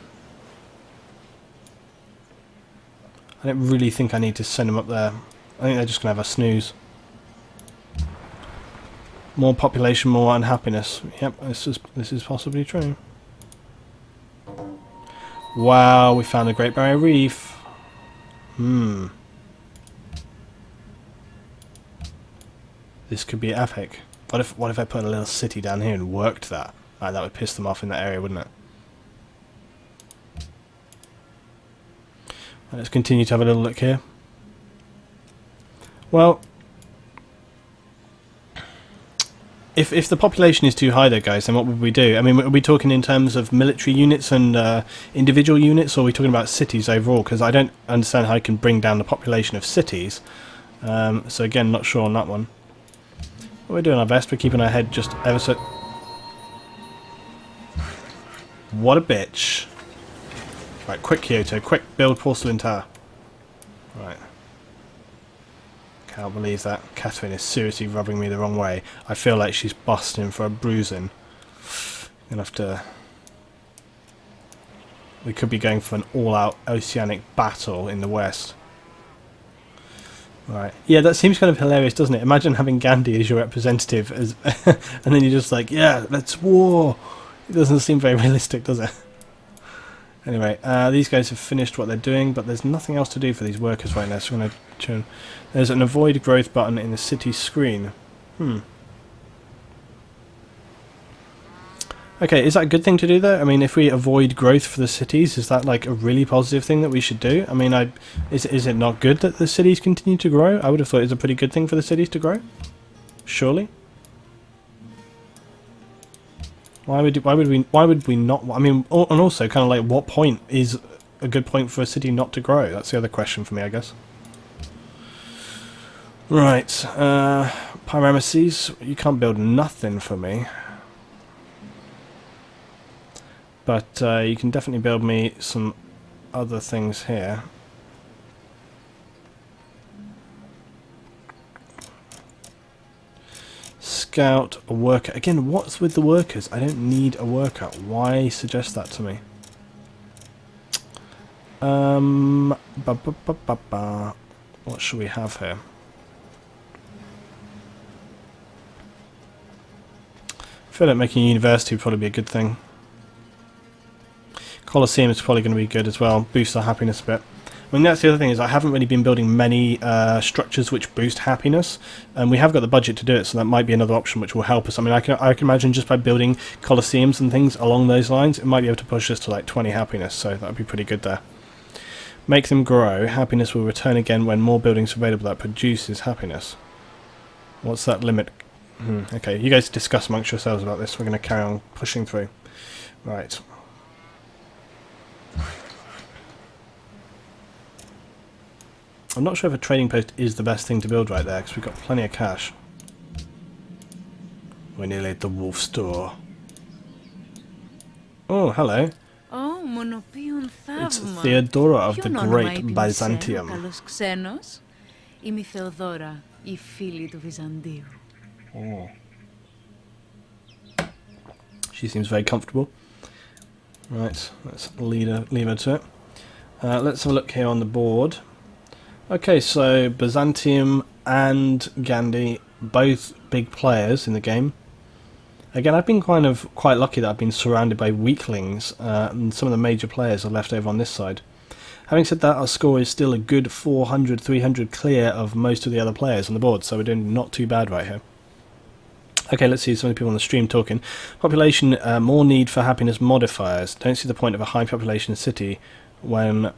I don't really think I need to send them up there. I think they're just going to have a snooze. More population, more unhappiness. Yep, this is possibly true. Wow, we found the Great Barrier Reef. This could be epic. What if I put a little city down here and worked that? Like, that would piss them off in that area, wouldn't it? Right, let's continue to have a little look here. Well, if the population is too high though, guys, then what would we do? I mean, are we talking in terms of military units and individual units, or are we talking about cities overall? Because I don't understand how I can bring down the population of cities. So again, not sure on that one. We're doing our best. We're keeping our head just ever so... What a bitch. Right, quick Kyoto. Quick, build porcelain tower. Right. Can't believe that. Catherine is seriously rubbing me the wrong way. I feel like she's busting for a bruising. Gonna have to We could be going for an all-out oceanic battle in the west. Right. Yeah, that seems kind of hilarious, doesn't it? Imagine having Gandhi as your representative, and then you're just like, yeah, let's war. It doesn't seem very realistic, does it? Anyway, these guys have finished what they're doing, but there's nothing else to do for these workers right now, so I'm going to turn... There's an avoid growth button in the city screen. Okay, is that a good thing to do though? I mean, if we avoid growth for the cities, is that like a really positive thing that we should do? I mean, is it not good that the cities continue to grow? I would have thought it's a pretty good thing for the cities to grow. Surely. Why would we not? I mean, and also kind of like, what point is a good point for a city not to grow? That's the other question for me, I guess. Right, Pyrameses, you can't build nothing for me. But you can definitely build me some other things here. Scout, a worker. Again, what's with the workers? I don't need a worker. Why suggest that to me? What should we have here? I feel like making a university would probably be a good thing. Colosseum is probably going to be good as well, boost our happiness a bit. I mean, that's the other thing, is I haven't really been building many structures which boost happiness, and we have got the budget to do it, so that might be another option which will help us. I mean, I can imagine just by building Colosseums and things along those lines, it might be able to push us to like 20 happiness, so that would be pretty good there. Make them grow. Happiness will return again when more buildings are available that produces happiness. What's that limit? Okay, you guys discuss amongst yourselves about this. We're going to carry on pushing through. Right. I'm not sure if a trading post is the best thing to build right there, because we've got plenty of cash. We're nearly at the wolf store. Oh, hello. Oh, μονοποιούν θαύμα. It's Theodora of the Ποιον όνομα Great είπε Byzantium. καλός ξένος. Είμαι η Θεοδώρα, η φίλη του Βυζαντίου. Oh. She seems very comfortable. Right, let's leave her to it. Let's have a look here on the board. Okay, so Byzantium and Gandhi, both big players in the game. Again, I've been quite lucky that I've been surrounded by weaklings, and some of the major players are left over on this side. Having said that, our score is still a good 400, 300 clear of most of the other players on the board, so we're doing not too bad right here. Okay, let's see some of the people on the stream talking. Population, more need for happiness modifiers. Don't see the point of a high population city when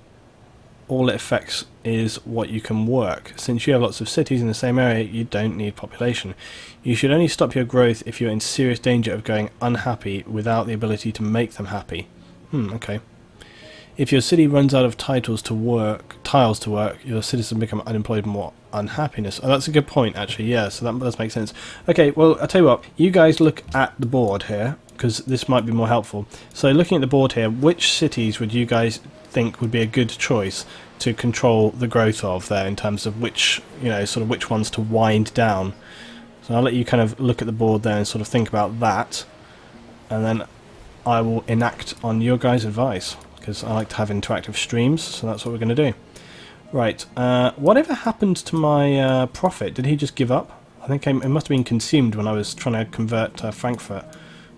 all it affects is what you can work. Since you have lots of cities in the same area, you don't need population. You should only stop your growth if you're in serious danger of going unhappy without the ability to make them happy. Okay. If your city runs out of tiles to work, your citizens become unemployed and more unhappiness. Oh, that's a good point, actually. Yeah, so that does make sense. Okay, well, I'll tell you what. You guys look at the board here, because this might be more helpful. So looking at the board here, which cities would you guys think would be a good choice to control the growth of there, in terms of which, sort of which ones to wind down? So I'll let you kind of look at the board there and sort of think about that, and then I will enact on your guys' advice, because I like to have interactive streams, so that's what we're going to do. Right, whatever happened to my prophet? Did he just give up? I think it must have been consumed when I was trying to convert Frankfurt.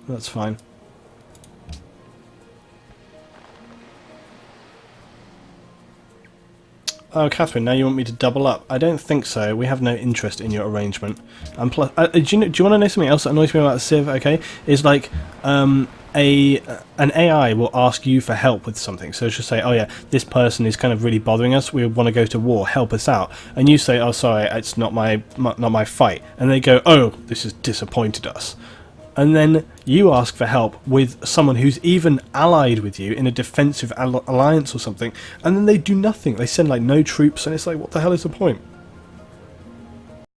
That's fine. Oh, Catherine, now you want me to double up? I don't think so. We have no interest in your arrangement. And plus, do you want to know something else that annoys me about Civ? Okay, is like an AI will ask you for help with something. So she'll say, "Oh yeah, this person is kind of really bothering us. We want to go to war. Help us out." And you say, "Oh, sorry, it's not my fight." And they go, "Oh, this has disappointed us." And then you ask for help with someone who's even allied with you in a defensive alliance or something, and then they do nothing. They send like no troops, and it's like, what the hell is the point?